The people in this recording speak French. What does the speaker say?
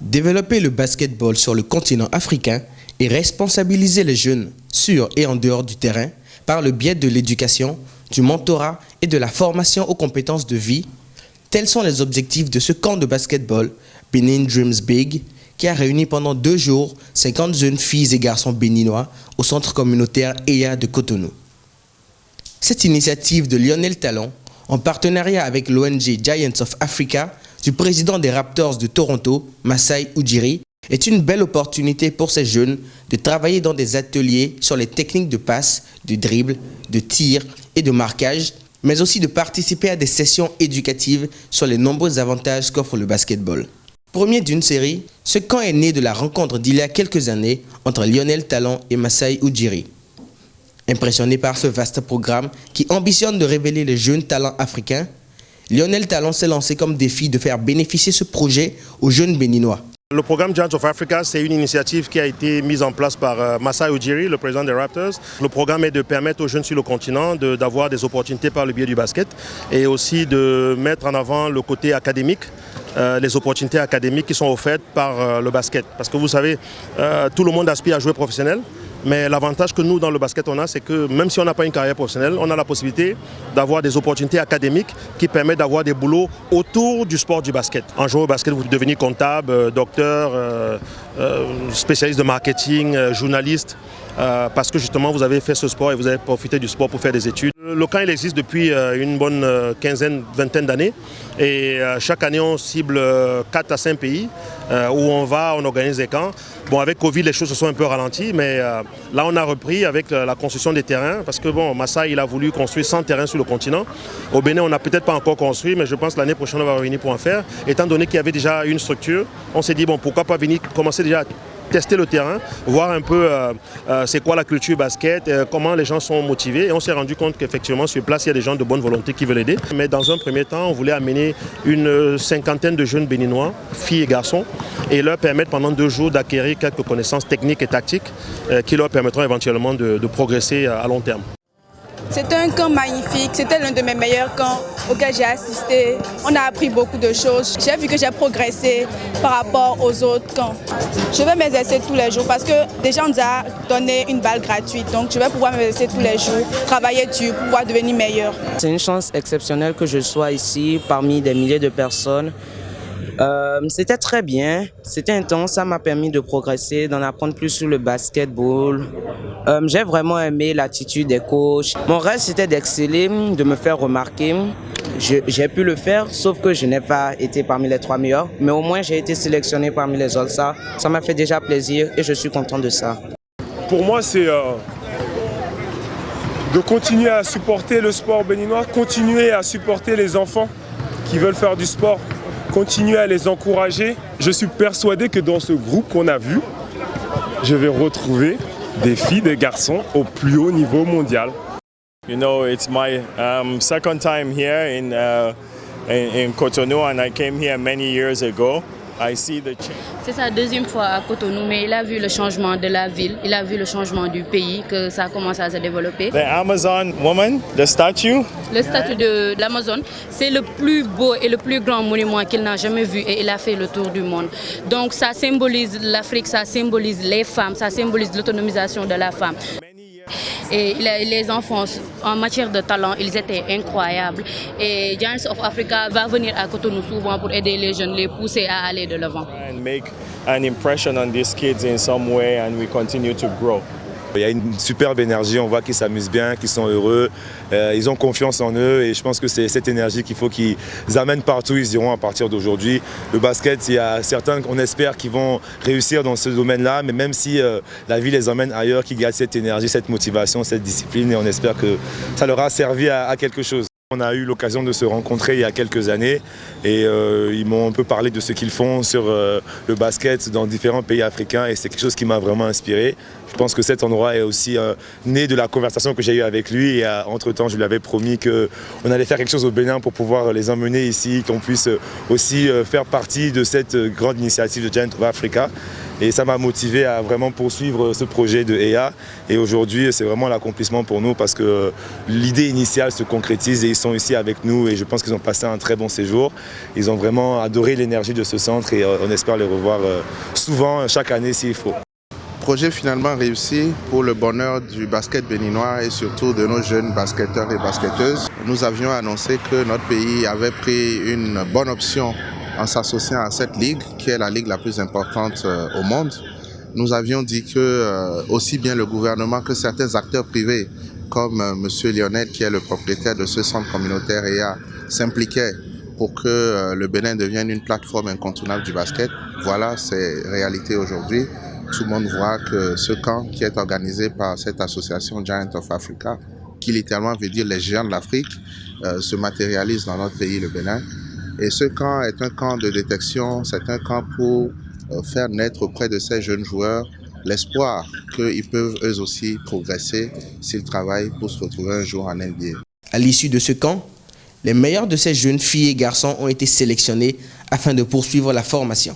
Développer le basketball sur le continent africain et responsabiliser les jeunes sur et en dehors du terrain par le biais de l'éducation, du mentorat et de la formation aux compétences de vie, tels sont les objectifs de ce camp de basketball Benin Dreams Big qui a réuni pendant 2 jours 50 jeunes filles et garçons béninois au centre communautaire EYA de Cotonou. Cette initiative de Lionel Talon, en partenariat avec l'ONG Giants of Africa, du président des Raptors de Toronto, Masai Ujiri, est une belle opportunité pour ces jeunes de travailler dans des ateliers sur les techniques de passe, de dribble, de tir et de marquage, mais aussi de participer à des sessions éducatives sur les nombreux avantages qu'offre le basketball. Premier d'une série, ce camp est né de la rencontre d'il y a quelques années entre Lionel Talon et Masai Ujiri. Impressionné par ce vaste programme qui ambitionne de révéler les jeunes talents africains, Lionel Talon s'est lancé comme défi de faire bénéficier ce projet aux jeunes béninois. Le programme Giants of Africa, c'est une initiative qui a été mise en place par Masai Ujiri, le président des Raptors. Le programme est de permettre aux jeunes sur le continent d'avoir des opportunités par le biais du basket et aussi de mettre en avant le côté académique, les opportunités académiques qui sont offertes par le basket. Parce que vous savez, tout le monde aspire à jouer professionnel. Mais l'avantage que nous, dans le basket, on a, c'est que même si on n'a pas une carrière professionnelle, on a la possibilité d'avoir des opportunités académiques qui permettent d'avoir des boulots autour du sport du basket. En jouant au basket, vous devenez comptable, docteur, spécialiste de marketing, journaliste, parce que justement, vous avez fait ce sport et vous avez profité du sport pour faire des études. Le camp, il existe depuis une bonne vingtaine d'années. Et chaque année, on cible 4 à 5 pays où on organise des camps. Bon, avec Covid, les choses se sont un peu ralenties, mais là, on a repris avec la construction des terrains, parce que bon, Masai, il a voulu construire 100 terrains sur le continent. Au Bénin, on n'a peut-être pas encore construit, mais je pense que l'année prochaine, on va revenir pour en faire. Étant donné qu'il y avait déjà une structure, on s'est dit, bon, pourquoi pas venir commencer déjà à tester le terrain, voir un peu c'est quoi la culture basket, comment les gens sont motivés. Et on s'est rendu compte qu'effectivement, sur place, il y a des gens de bonne volonté qui veulent aider. Mais dans un premier temps, on voulait amener une 50aine de jeunes béninois, filles et garçons, et leur permettre pendant 2 jours d'acquérir quelques connaissances techniques et tactiques qui leur permettront éventuellement de progresser à long terme. C'était un camp magnifique, c'était l'un de mes meilleurs camps auxquels j'ai assisté. On a appris beaucoup de choses. J'ai vu que j'ai progressé par rapport aux autres camps. Je vais m'exercer tous les jours parce que déjà on nous a donné une balle gratuite. Donc je vais pouvoir m'exercer tous les jours, travailler dur pour pouvoir devenir meilleur. C'est une chance exceptionnelle que je sois ici parmi des milliers de personnes. C'était très bien, c'était intense, ça m'a permis de progresser, d'en apprendre plus sur le basketball. J'ai vraiment aimé l'attitude des coachs. Mon rêve c'était d'exceller, de me faire remarquer. J'ai pu le faire, sauf que je n'ai pas été parmi les 3 meilleurs. Mais au moins j'ai été sélectionné parmi les autres. Ça m'a fait déjà plaisir et je suis content de ça. Pour moi c'est de continuer à supporter le sport béninois, continuer à supporter les enfants qui veulent faire du sport. Continuer à les encourager. Je suis persuadé que dans ce groupe qu'on a vu, je vais retrouver des filles, des garçons au plus haut niveau mondial. You know, it's my second time here in Cotonou, and I came here many years ago. I see the change. C'est sa 2e fois à Cotonou, mais il a vu le changement de la ville, il a vu le changement du pays, que ça a commencé à se développer. The Amazon woman, the statue. Le statue de l'Amazon, c'est le plus beau et le plus grand monument qu'il n'a jamais vu et il a fait le tour du monde. Donc ça symbolise l'Afrique, ça symbolise les femmes, ça symbolise l'autonomisation de la femme. Et les enfants, en matière de talent, ils étaient incroyables. Et Giants of Africa va venir à Cotonou souvent pour aider les jeunes, les pousser à aller de l'avant. And make an impression on these kids in some way, and we continue to grow. Il y a une superbe énergie, on voit qu'ils s'amusent bien, qu'ils sont heureux, ils ont confiance en eux et je pense que c'est cette énergie qu'il faut qu'ils amènent partout, ils iront à partir d'aujourd'hui. Le basket, il y a certains qu'on espère qu'ils vont réussir dans ce domaine-là, mais même si la vie les emmène ailleurs, qu'ils gardent cette énergie, cette motivation, cette discipline et on espère que ça leur a servi à quelque chose. On a eu l'occasion de se rencontrer il y a quelques années et ils m'ont un peu parlé de ce qu'ils font sur le basket dans différents pays africains et c'est quelque chose qui m'a vraiment inspiré. Je pense que cet endroit est aussi né de la conversation que j'ai eue avec lui et entre-temps je lui avais promis qu'on allait faire quelque chose au Bénin pour pouvoir les emmener ici, qu'on puisse aussi faire partie de cette grande initiative de Giants of Africa. Et ça m'a motivé à vraiment poursuivre ce projet de EA. Et aujourd'hui, c'est vraiment l'accomplissement pour nous parce que l'idée initiale se concrétise et ils sont ici avec nous et je pense qu'ils ont passé un très bon séjour. Ils ont vraiment adoré l'énergie de ce centre et on espère les revoir souvent, chaque année s'il faut. Projet finalement réussi pour le bonheur du basket béninois et surtout de nos jeunes basketteurs et basketteuses. Nous avions annoncé que notre pays avait pris une bonne option en s'associant à cette ligue qui est la ligue la plus importante au monde. Nous avions dit que aussi bien le gouvernement que certains acteurs privés comme M. Lionel qui est le propriétaire de ce centre communautaire EA s'impliquaient pour que le Bénin devienne une plateforme incontournable du basket. Voilà, c'est réalité aujourd'hui. Tout le monde voit que ce camp qui est organisé par cette association Giant of Africa, qui littéralement veut dire les géants de l'Afrique, se matérialise dans notre pays, le Bénin. Et ce camp est un camp de détection, c'est un camp pour faire naître auprès de ces jeunes joueurs l'espoir qu'ils peuvent eux aussi progresser s'ils travaillent pour se retrouver un jour en NBA. À l'issue de ce camp, les meilleurs de ces jeunes filles et garçons ont été sélectionnés afin de poursuivre la formation.